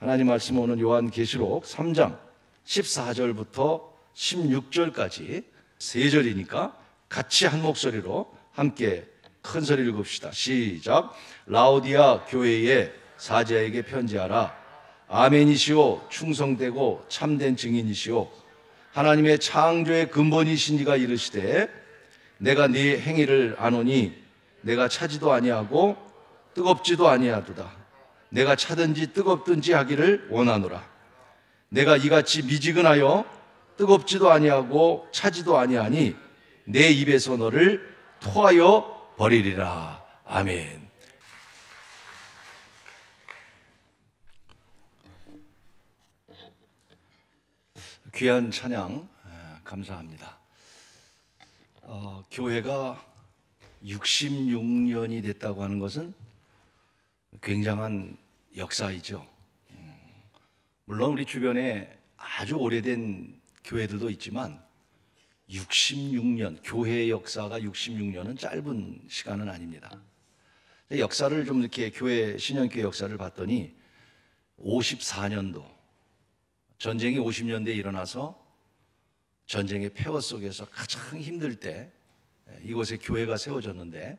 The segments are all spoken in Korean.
하나님 말씀 오늘 요한계시록 3장 14절부터 16절까지 세 절이니까 같이 한 목소리로 함께 큰 소리를 읽읍시다. 시작. 라오디아 교회의 사자에게 편지하라. 아멘이시오, 충성되고 참된 증인이시오, 하나님의 창조의 근본이신 이가 이르시되 내가 네 행위를 아노니 내가 차지도 아니하고 뜨겁지도 아니하도다. 내가 차든지 뜨겁든지 하기를 원하노라. 내가 이같이 미지근하여 뜨겁지도 아니하고 차지도 아니하니 내 입에서 너를 토하여 버리리라. 아멘. 귀한 찬양 감사합니다. 교회가 66년이 됐다고 하는 것은 굉장한 역사이죠. 물론 우리 주변에 아주 오래된 교회들도 있지만 66년, 교회의 역사가 66년은 짧은 시간은 아닙니다. 역사를 좀 이렇게 교회, 신현교회 역사를 봤더니 54년도, 전쟁이 50년대에 일어나서 전쟁의 폐허 속에서 가장 힘들 때 이곳에 교회가 세워졌는데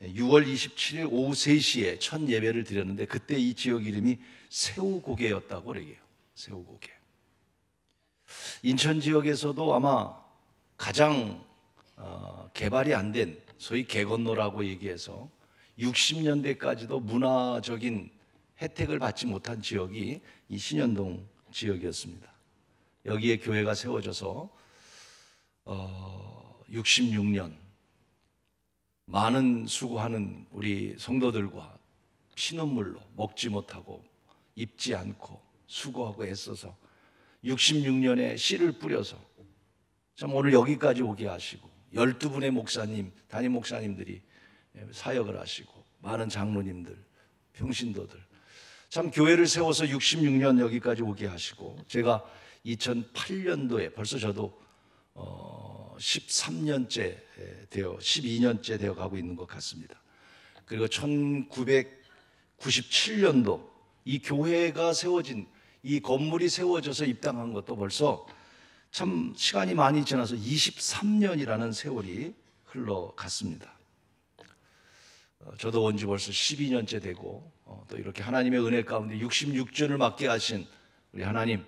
6월 27일 오후 3시에 첫 예배를 드렸는데 그때 이 지역 이름이 새우고개였다고 그래요. 새우고개. 인천 지역에서도 아마 가장 개발이 안 된 소위 개건로라고 얘기해서 60년대까지도 문화적인 혜택을 받지 못한 지역이 이 신현동 지역이었습니다. 여기에 교회가 세워져서 66년 많은 수고하는 우리 성도들과 피눈물로 먹지 못하고 입지 않고 수고하고 애써서 66년에 씨를 뿌려서 참 오늘 여기까지 오게 하시고 12분의 목사님, 담임 목사님들이 사역을 하시고 많은 장로님들, 평신도들 참 교회를 세워서 66년 여기까지 오게 하시고 제가 2008년도에 벌써 저도 13년째 되어 12년째 되어 가고 있는 것 같습니다. 그리고 1997년도 이 교회가 세워진 이 건물이 세워져서 입당한 것도 벌써 참 시간이 많이 지나서 23년이라는 세월이 흘러갔습니다. 저도 온 지 벌써 12년째 되고 또 이렇게 하나님의 은혜 가운데 66전을 맡게 하신 우리 하나님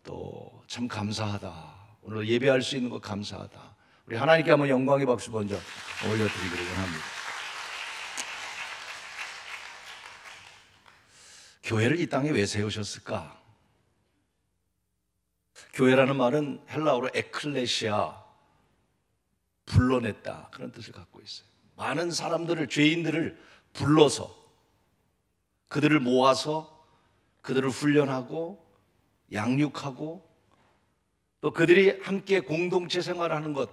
또 참 감사하다. 오늘 예배할 수 있는 것 감사하다. 우리 하나님께 한번 영광의 박수 먼저 올려드리기를 원합니다. 교회를 이 땅에 왜 세우셨을까? 교회라는 말은 헬라어로 에클레시아, 불러냈다, 그런 뜻을 갖고 있어요. 많은 사람들을, 죄인들을 불러서 그들을 모아서 그들을 훈련하고 양육하고 또 그들이 함께 공동체 생활하는 것,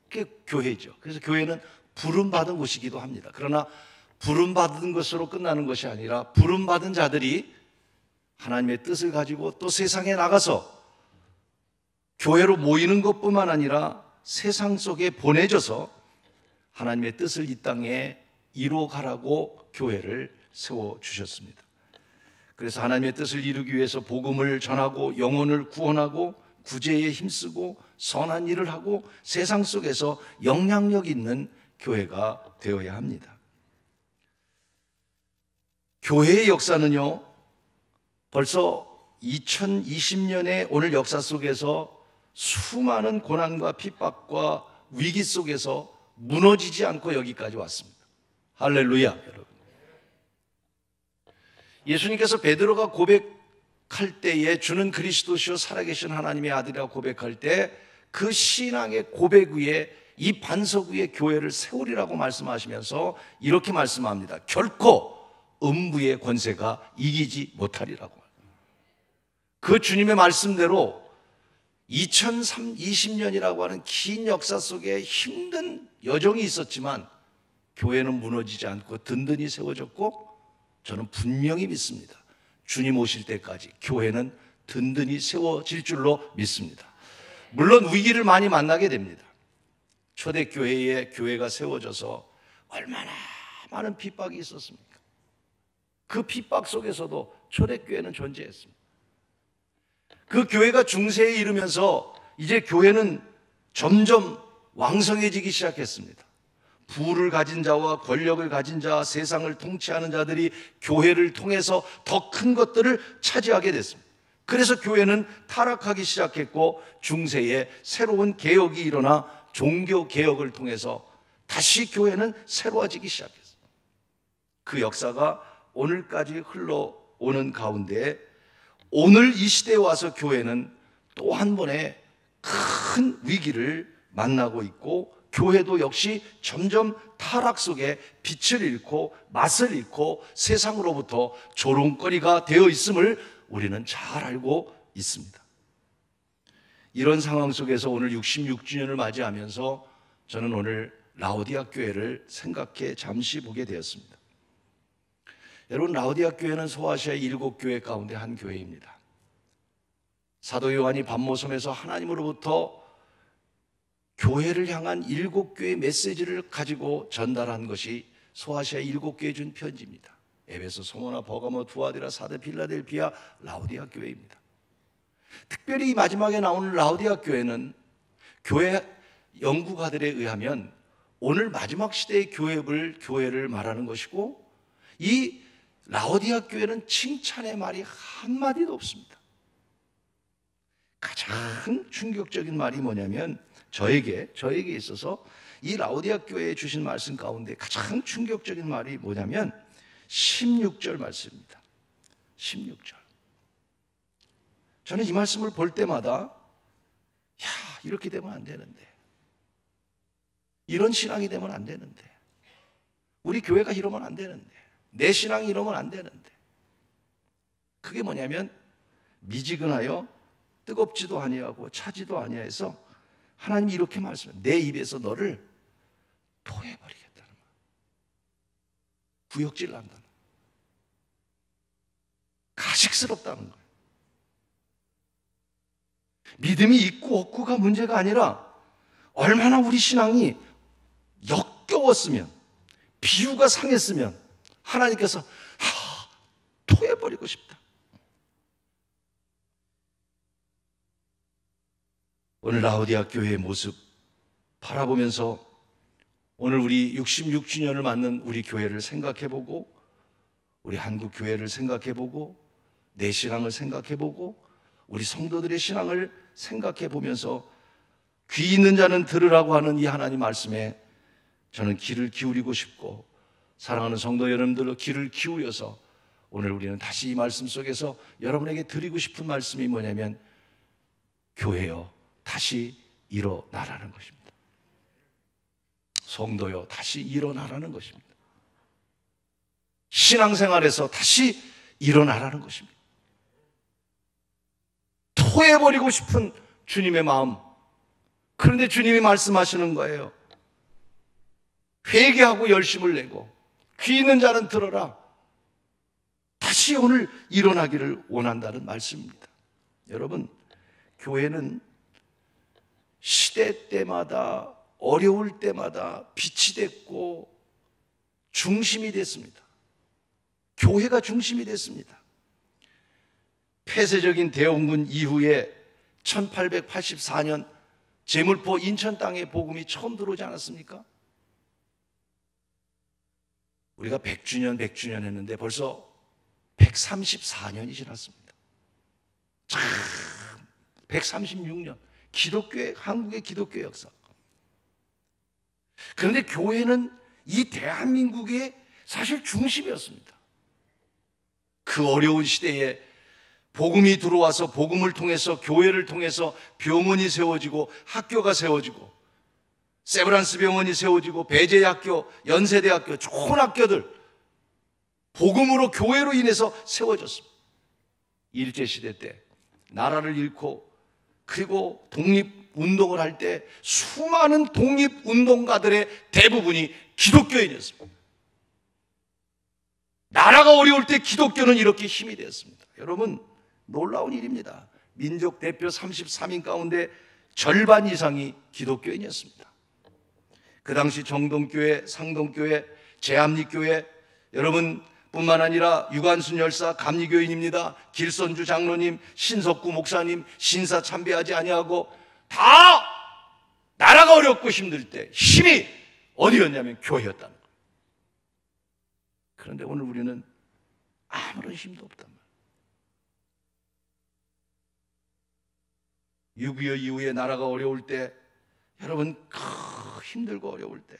그게 교회죠. 그래서 교회는 부름받은 곳이기도 합니다. 그러나 부름받은 것으로 끝나는 것이 아니라 부름받은 자들이 하나님의 뜻을 가지고 또 세상에 나가서 교회로 모이는 것뿐만 아니라 세상 속에 보내져서 하나님의 뜻을 이 땅에 이루어가라고 교회를 세워주셨습니다. 그래서 하나님의 뜻을 이루기 위해서 복음을 전하고 영혼을 구원하고 구제에 힘쓰고 선한 일을 하고 세상 속에서 영향력 있는 교회가 되어야 합니다. 교회의 역사는요, 벌써 2020년의 오늘 역사 속에서 수많은 고난과 핍박과 위기 속에서 무너지지 않고 여기까지 왔습니다. 할렐루야, 여러분. 예수님께서 베드로가 고백할 때에 주는 그리스도시요 살아계신 하나님의 아들이라고 고백할 때 그 신앙의 고백 위에 이 반석 위에 교회를 세우리라고 말씀하시면서 이렇게 말씀합니다. 결코 음부의 권세가 이기지 못하리라고. 그 주님의 말씀대로 2020년이라고 하는 긴 역사 속에 힘든 여정이 있었지만 교회는 무너지지 않고 든든히 세워졌고 저는 분명히 믿습니다. 주님 오실 때까지 교회는 든든히 세워질 줄로 믿습니다. 물론 위기를 많이 만나게 됩니다. 초대교회에 교회가 세워져서 얼마나 많은 핍박이 있었습니까? 그 핍박 속에서도 초대교회는 존재했습니다. 그 교회가 중세에 이르면서 이제 교회는 점점 왕성해지기 시작했습니다. 부를 가진 자와 권력을 가진 자, 세상을 통치하는 자들이 교회를 통해서 더 큰 것들을 차지하게 됐습니다. 그래서 교회는 타락하기 시작했고 중세에 새로운 개혁이 일어나 종교 개혁을 통해서 다시 교회는 새로워지기 시작했어요. 그 역사가 오늘까지 흘러오는 가운데 오늘 이 시대에 와서 교회는 또 한 번의 큰 위기를 만나고 있고 교회도 역시 점점 타락 속에 빛을 잃고 맛을 잃고 세상으로부터 조롱거리가 되어 있음을 우리는 잘 알고 있습니다. 이런 상황 속에서 오늘 66주년을 맞이하면서 저는 오늘 라오디아 교회를 생각해 잠시 보게 되었습니다. 여러분, 라오디아 교회는 소아시아의 7교회 가운데 한 교회입니다. 사도 요한이 밤모섬에서 하나님으로부터 교회를 향한 7교회의 메시지를 가지고 전달한 것이 소아시아 7교회에 준 편지입니다. 에베소, 소모나, 버가모, 두아디라, 사데, 필라델피아, 라오디아 교회입니다. 특별히 이 마지막에 나오는 라오디아 교회는 교회 연구가들에 의하면 오늘 마지막 시대의 교회를 말하는 것이고, 이 라오디아 교회는 칭찬의 말이 한마디도 없습니다. 가장 충격적인 말이 뭐냐면 저에게 있어서 이 라오디아 교회에 주신 말씀 가운데 가장 충격적인 말이 뭐냐면 16절 말씀입니다. 16절. 저는 이 말씀을 볼 때마다 이렇게 되면 안 되는데, 이런 신앙이 되면 안 되는데, 우리 교회가 이러면 안 되는데, 내 신앙이 이러면 안 되는데, 그게 뭐냐면 미지근하여 뜨겁지도 아니하고 차지도 아니하여서 하나님이 이렇게 말씀해요. 내 입에서 너를 토해버리겠다는 말. 구역질 난다는 말. 가식스럽다는 거예요. 믿음이 있고 없고가 문제가 아니라 얼마나 우리 신앙이 역겨웠으면, 비유가 상했으면 하나님께서 토해버리고 싶다. 오늘 라오디아 교회의 모습 바라보면서 오늘 우리 66주년을 맞는 우리 교회를 생각해보고, 우리 한국 교회를 생각해보고, 내 신앙을 생각해보고, 우리 성도들의 신앙을 생각해보면서 귀 있는 자는 들으라고 하는 이 하나님 말씀에 저는 귀를 기울이고 싶고, 사랑하는 성도 여러분들로 귀를 기울여서 오늘 우리는 다시 이 말씀 속에서 여러분에게 드리고 싶은 말씀이 뭐냐면, 교회여 다시 일어나라는 것입니다. 성도여 다시 일어나라는 것입니다. 신앙생활에서 다시 일어나라는 것입니다. 토해버리고 싶은 주님의 마음, 그런데 주님이 말씀하시는 거예요. 회개하고 열심을 내고 귀 있는 자는 들어라. 다시 오늘 일어나기를 원한다는 말씀입니다. 여러분, 교회는 시대 때마다 어려울 때마다 빛이 됐고 중심이 됐습니다. 교회가 중심이 됐습니다. 폐쇄적인 대원군 이후에 1884년 제물포 인천 땅에 복음이 처음 들어오지 않았습니까? 우리가 100주년 했는데 벌써 134년이 지났습니다. 참, 136년. 기독교의, 한국의 기독교 역사. 그런데 교회는 이 대한민국의 사실 중심이었습니다. 그 어려운 시대에 복음이 들어와서 복음을 통해서, 교회를 통해서 병원이 세워지고 학교가 세워지고, 세브란스 병원이 세워지고 배제학교, 연세대학교, 좋은 학교들 복음으로, 교회로 인해서 세워졌습니다. 일제시대 때 나라를 잃고 그리고 독립운동을 할 때 수많은 독립운동가들의 대부분이 기독교인이었습니다. 나라가 어려울 때 기독교는 이렇게 힘이 되었습니다. 여러분, 놀라운 일입니다. 민족 대표 33인 가운데 절반 이상이 기독교인이었습니다. 그 당시 정동교회, 상동교회, 제암리교회, 여러분 뿐만 아니라 유관순 열사 감리교인입니다. 길선주 장로님, 신석구 목사님 신사 참배하지 아니하고 다 나라가 어렵고 힘들 때 힘이 어디였냐면 교회였다는 거예요. 그런데 오늘 우리는 아무런 힘도 없단 말이에요. 6.25 이후에 나라가 어려울 때, 여러분 힘들고 어려울 때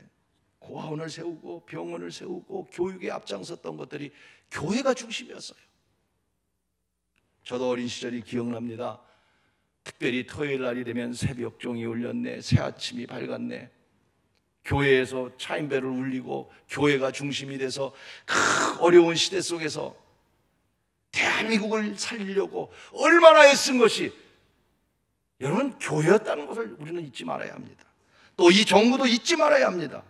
고아원을 세우고 병원을 세우고 교육에 앞장섰던 것들이 교회가 중심이었어요. 저도 어린 시절이 기억납니다. 특별히 토요일 날이 되면 새벽종이 울렸네, 새아침이 밝았네, 교회에서 차인벨을 울리고 교회가 중심이 돼서 그 어려운 시대 속에서 대한민국을 살리려고 얼마나 애쓴 것이 여러분 교회였다는 것을 우리는 잊지 말아야 합니다. 또 이 정부도 잊지 말아야 합니다.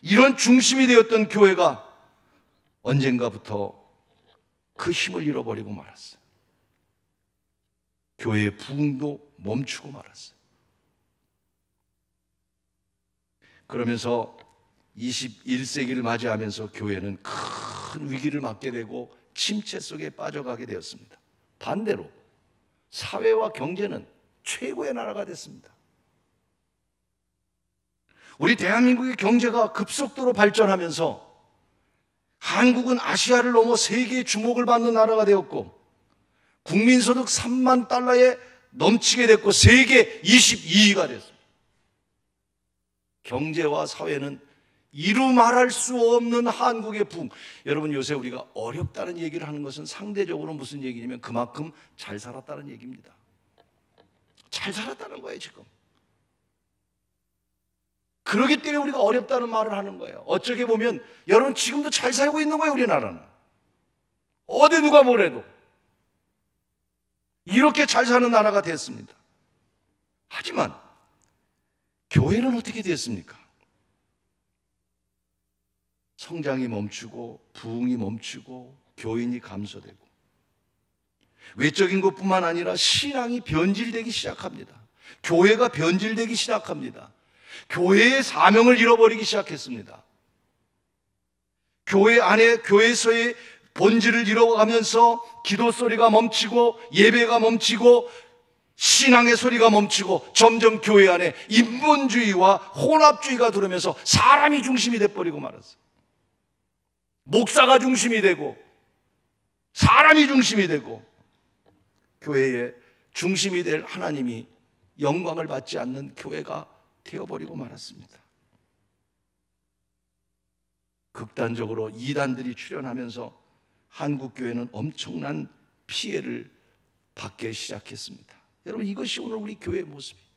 이런 중심이 되었던 교회가 언젠가부터 그 힘을 잃어버리고 말았어요. 교회의 부흥도 멈추고 말았어요. 그러면서 21세기를 맞이하면서 교회는 큰 위기를 맞게 되고 침체 속에 빠져가게 되었습니다. 반대로 사회와 경제는 최고의 나라가 됐습니다. 우리 대한민국의 경제가 급속도로 발전하면서 한국은 아시아를 넘어 세계의 주목을 받는 나라가 되었고, 국민소득 3만 달러에 넘치게 됐고 세계 22위가 됐습니다. 경제와 사회는 이루 말할 수 없는 한국의 부흥. 여러분, 요새 우리가 어렵다는 얘기를 하는 것은 상대적으로 무슨 얘기냐면 그만큼 잘 살았다는 얘기입니다. 잘 살았다는 거예요 지금. 그렇기 때문에 우리가 어렵다는 말을 하는 거예요. 어떻게 보면 여러분 지금도 잘 살고 있는 거예요. 우리나라는 어디 누가 뭐래도 이렇게 잘 사는 나라가 됐습니다. 하지만 교회는 어떻게 됐습니까? 성장이 멈추고 부흥이 멈추고 교인이 감소되고 외적인 것뿐만 아니라 신앙이 변질되기 시작합니다. 교회가 변질되기 시작합니다. 교회의 사명을 잃어버리기 시작했습니다. 교회 안에 교회에서의 본질을 잃어가면서 기도 소리가 멈추고 예배가 멈추고 신앙의 소리가 멈추고 점점 교회 안에 인본주의와 혼합주의가 들어오면서 사람이 중심이 돼버리고 말았어요. 목사가 중심이 되고 사람이 중심이 되고 교회의 중심이 될 하나님이 영광을 받지 않는 교회가 되어버리고 말았습니다. 극단적으로 이단들이 출현하면서 한국교회는 엄청난 피해를 받기 시작했습니다. 여러분, 이것이 오늘 우리 교회의 모습이에요.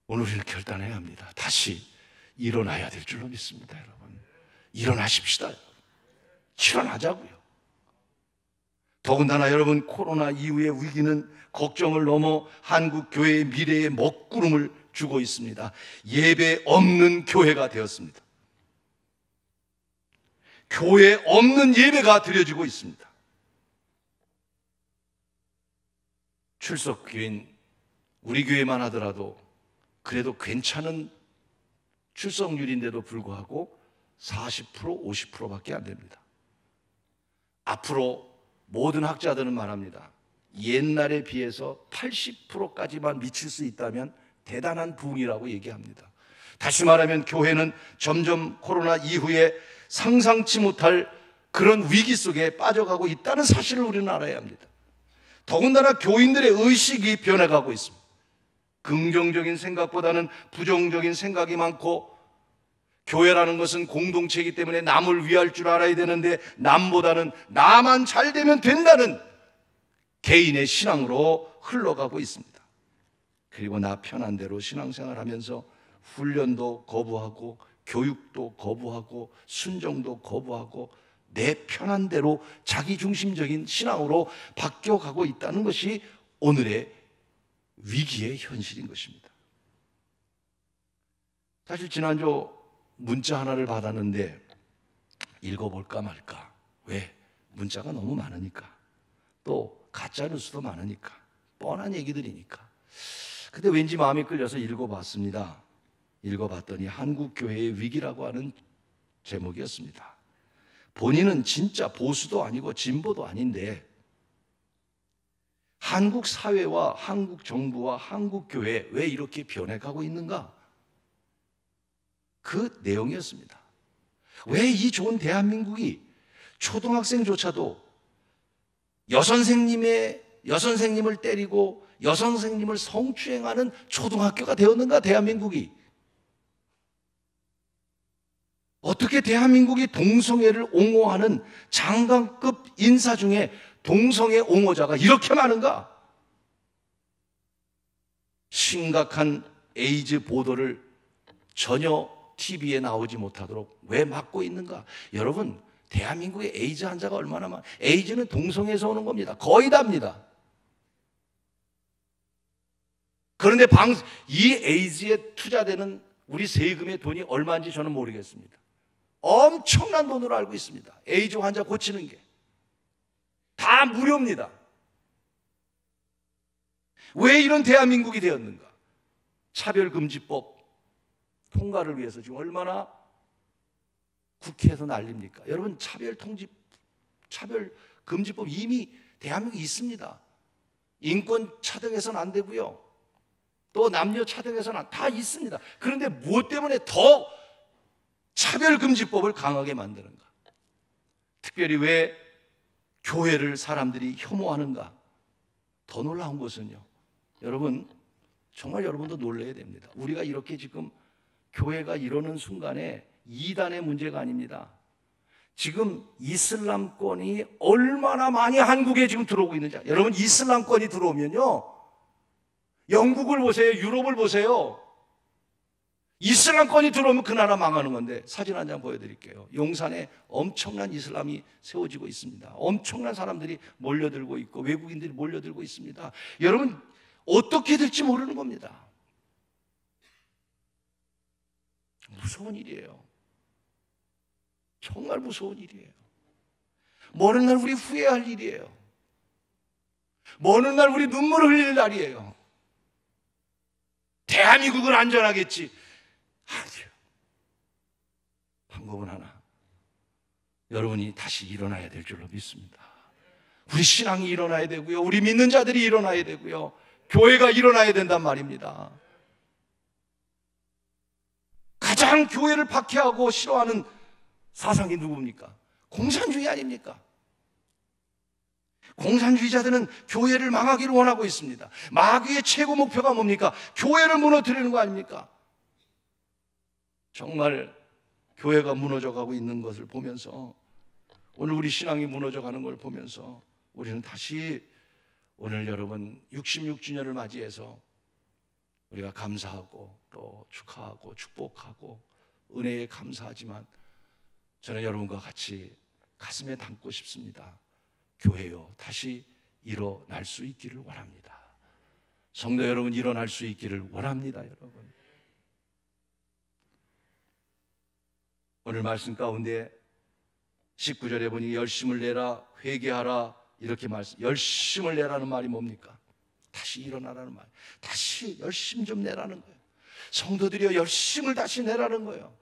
오늘 우리는 결단해야 합니다. 다시 일어나야 될 줄로 믿습니다. 여러분, 일어나십시다. 일어나자고요. 더군다나 여러분, 코로나 이후의 위기는 걱정을 넘어 한국 교회의 미래의 먹구름을 주고 있습니다. 예배 없는 교회가 되었습니다. 교회 없는 예배가 드려지고 있습니다. 출석교인 우리 교회만 하더라도 그래도 괜찮은 출석률인데도 불구하고 40%, 50%밖에 안 됩니다. 앞으로 모든 학자들은 말합니다. 옛날에 비해서 80%까지만 미칠 수 있다면 대단한 부흥이라고 얘기합니다. 다시 말하면 교회는 점점 코로나 이후에 상상치 못할 그런 위기 속에 빠져가고 있다는 사실을 우리는 알아야 합니다. 더군다나 교인들의 의식이 변해가고 있습니다. 긍정적인 생각보다는 부정적인 생각이 많고, 교회라는 것은 공동체이기 때문에 남을 위할 줄 알아야 되는데 남보다는 나만 잘 되면 된다는 개인의 신앙으로 흘러가고 있습니다. 그리고 나 편한 대로 신앙생활하면서 훈련도 거부하고 교육도 거부하고 순종도 거부하고 내 편한 대로 자기중심적인 신앙으로 바뀌어가고 있다는 것이 오늘의 위기의 현실인 것입니다. 사실 지난주 문자 하나를 받았는데 읽어볼까 말까. 왜? 문자가 너무 많으니까, 또 가짜뉴스도 많으니까, 뻔한 얘기들이니까. 근데 왠지 마음이 끌려서 읽어봤습니다. 읽어봤더니 한국교회의 위기라고 하는 제목이었습니다. 본인은 진짜 보수도 아니고 진보도 아닌데 한국 사회와 한국 정부와 한국 교회 왜 이렇게 변해가고 있는가? 그 내용이었습니다. 왜 이 좋은 대한민국이 초등학생조차도 여선생님을 때리고 여선생님을 성추행하는 초등학교가 되었는가? 대한민국이 어떻게 대한민국이 동성애를 옹호하는 장관급 인사 중에 동성애 옹호자가 이렇게 많은가? 심각한 에이즈 보도를 전혀 TV에 나오지 못하도록 왜 막고 있는가? 여러분, 대한민국의 에이즈 환자가 얼마나 많아? 에이즈는 동성애에서 오는 겁니다. 거의 다입니다. 그런데 이 에이즈에 투자되는 우리 세금의 돈이 얼마인지 저는 모르겠습니다. 엄청난 돈으로 알고 있습니다. 에이즈 환자 고치는 게 다 무료입니다. 왜 이런 대한민국이 되었는가? 차별금지법 통과를 위해서 지금 얼마나 국회에서 난립니까? 여러분, 차별금지법 이미 대한민국에 있습니다. 인권 차등해서는 안 되고요. 또 남녀 차등해서는 다 있습니다. 그런데 무엇 때문에 더 차별금지법을 강하게 만드는가? 특별히 왜 교회를 사람들이 혐오하는가? 더 놀라운 것은요, 여러분, 정말 여러분도 놀라야 됩니다. 우리가 이렇게 지금 교회가 이러는 순간에 이단의 문제가 아닙니다. 지금 이슬람권이 얼마나 많이 한국에 지금 들어오고 있는지. 여러분, 이슬람권이 들어오면요, 영국을 보세요, 유럽을 보세요. 이슬람권이 들어오면 그 나라 망하는 건데, 사진 한 장 보여드릴게요. 용산에 엄청난 이슬람이 세워지고 있습니다. 엄청난 사람들이 몰려들고 있고 외국인들이 몰려들고 있습니다. 여러분, 어떻게 될지 모르는 겁니다. 무서운 일이에요. 정말 무서운 일이에요. 먼 날 우리 후회할 일이에요. 먼 날 우리 눈물을 흘릴 날이에요. 대한민국은 안전하겠지. 아니요. 방법은 하나. 여러분이 다시 일어나야 될 줄로 믿습니다. 우리 신앙이 일어나야 되고요. 우리 믿는 자들이 일어나야 되고요. 교회가 일어나야 된단 말입니다. 가장 교회를 박해하고 싫어하는 사상이 누굽니까? 공산주의 아닙니까? 공산주의자들은 교회를 망하기를 원하고 있습니다. 마귀의 최고 목표가 뭡니까? 교회를 무너뜨리는 거 아닙니까? 정말 교회가 무너져가고 있는 것을 보면서, 오늘 우리 신앙이 무너져가는 걸 보면서 우리는 다시 오늘 여러분 66주년을 맞이해서 우리가 감사하고 또 축하하고 축복하고 은혜에 감사하지만, 저는 여러분과 같이 가슴에 담고 싶습니다. 교회요, 다시 일어날 수 있기를 원합니다. 성도 여러분, 일어날 수 있기를 원합니다. 여러분, 오늘 말씀 가운데 19절에 보니 열심을 내라, 회개하라, 이렇게 말씀. 열심을 내라는 말이 뭡니까? 다시 일어나라는 말. 다시 열심 좀 내라는 거예요. 성도들이여, 열심을 다시 내라는 거예요.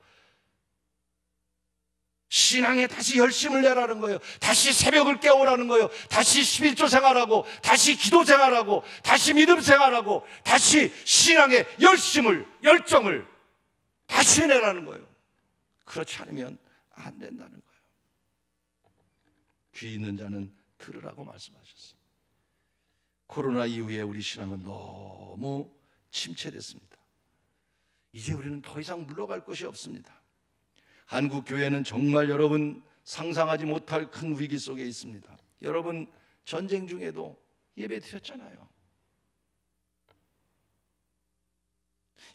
신앙에 다시 열심을 내라는 거예요. 다시 새벽을 깨우라는 거예요. 다시 11조 생활하고, 다시 기도 생활하고, 다시 믿음 생활하고, 다시 신앙의 열정을 다시 내라는 거예요. 그렇지 않으면 안 된다는 거예요. 귀 있는 자는 들으라고 말씀하셨어요. 코로나 이후에 우리 신앙은 너무 침체됐습니다. 이제 우리는 더 이상 물러갈 것이 없습니다. 한국 교회는 정말 여러분 상상하지 못할 큰 위기 속에 있습니다. 여러분, 전쟁 중에도 예배 드렸잖아요.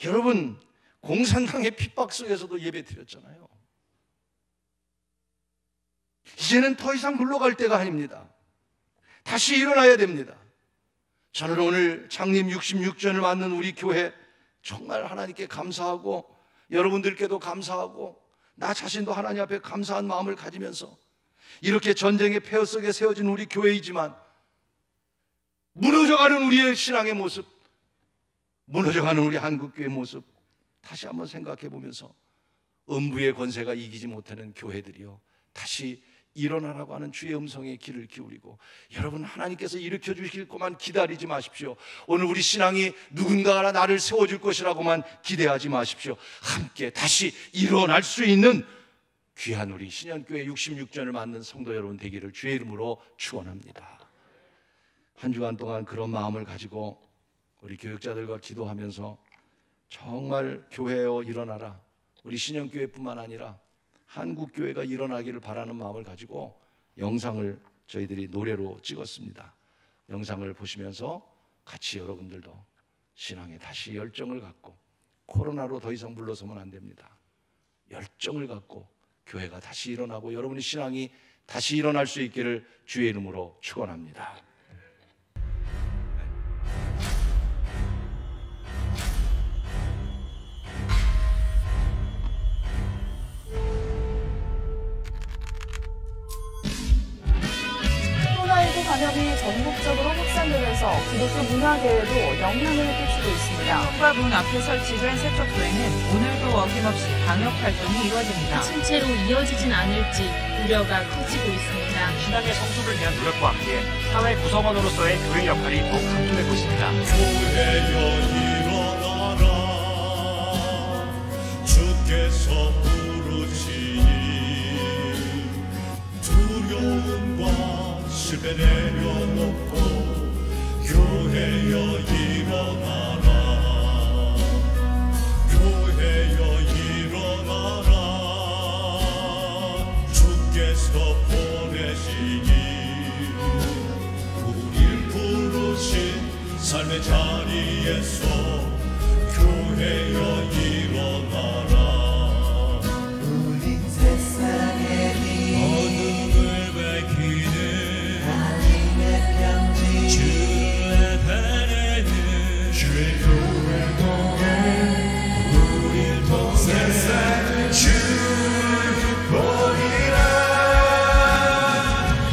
여러분, 공산당의 핍박 속에서도 예배 드렸잖아요. 이제는 더 이상 물러갈 때가 아닙니다. 다시 일어나야 됩니다. 저는 오늘 창립 66주년을 맞는 우리 교회 정말 하나님께 감사하고, 여러분들께도 감사하고, 나 자신도 하나님 앞에 감사한 마음을 가지면서, 이렇게 전쟁의 폐허 속에 세워진 우리 교회이지만 무너져가는 우리의 신앙의 모습, 무너져가는 우리 한국교회의 모습, 다시 한번 생각해 보면서 음부의 권세가 이기지 못하는 교회들이요, 다시 일어나라고 하는 주의 음성에 귀를 기울이고, 여러분, 하나님께서 일으켜 주실 것만 기다리지 마십시오. 오늘 우리 신앙이 누군가가 나를 세워줄 것이라고만 기대하지 마십시오. 함께 다시 일어날 수 있는 귀한 우리 신현교회 66전을 맞는 성도 여러분 되기를 주의 이름으로 축원합니다. 한 주간 동안 그런 마음을 가지고 우리 교육자들과 기도하면서 정말 교회여 일어나라, 우리 신현교회뿐만 아니라 한국교회가 일어나기를 바라는 마음을 가지고 영상을 저희들이 노래로 찍었습니다. 영상을 보시면서 같이 여러분들도 신앙에 다시 열정을 갖고, 코로나로 더 이상 물러서면 안 됩니다. 열정을 갖고 교회가 다시 일어나고 여러분의 신앙이 다시 일어날 수 있기를 주의 이름으로 축원합니다. 코로나19 감염이 전국적으로 확산되면서 기독교 문화계에도 영향을 끼치고 있습니다. 현관문 앞에 설치된 세척소에는 오늘도 어김없이 방역 활동이 이루어집니다. 침체로 이어지진 않을지 우려가 커지고 있습니다. 신앙의 성숙을 위한 노력과 함께 사회 구성원으로서의 교회 역할이 더욱 강조되고 있습니다. 교회여 일어나라, 주께서 부르시니 두려움과 실패 내려놓고 교회여 일어나라, 교회여 일어나라, 주께서 보내시니 우릴 부르신 삶의 자리에서 교회여 일어나라. 우린 세상에 어둠을 밝히는 하나님의 편지, 주를 나타내는 주의 교회 공회, 우릴 통해 세상을 축복이라.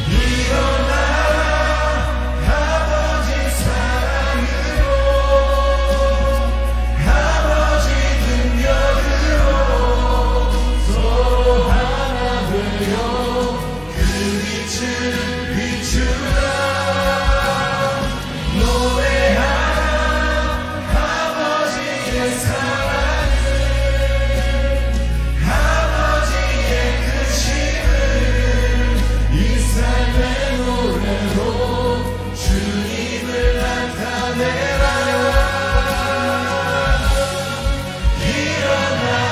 일어나 아버지 사랑으로, 아버지 능력으로 서로 하나 되어 그 빛을 비추라. 노래하라 아버지의 사랑을, 아버지의 크심을 이 삶의 노래로 주님을 나타내라. 일어나라.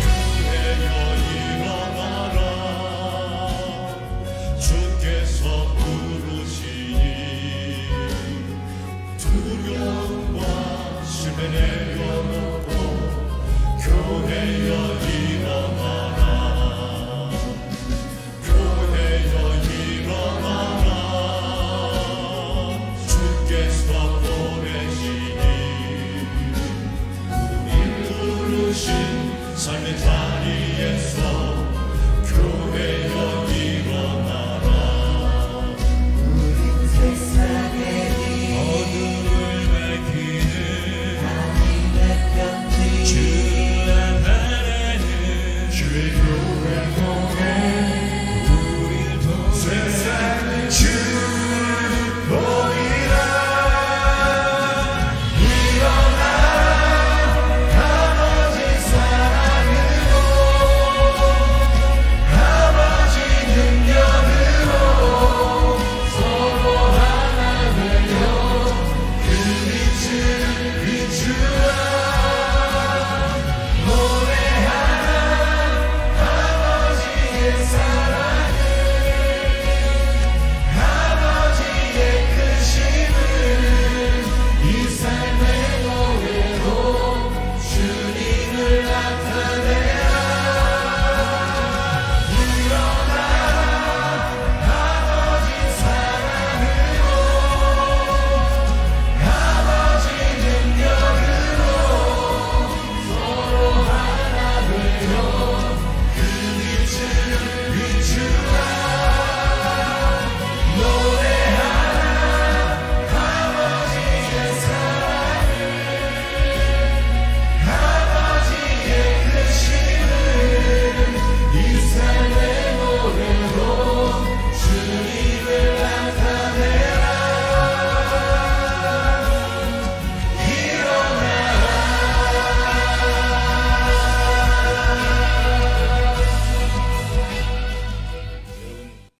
교회여 일어나라, 주께서 부르시니 두려움과 실패 내려놓고 교회여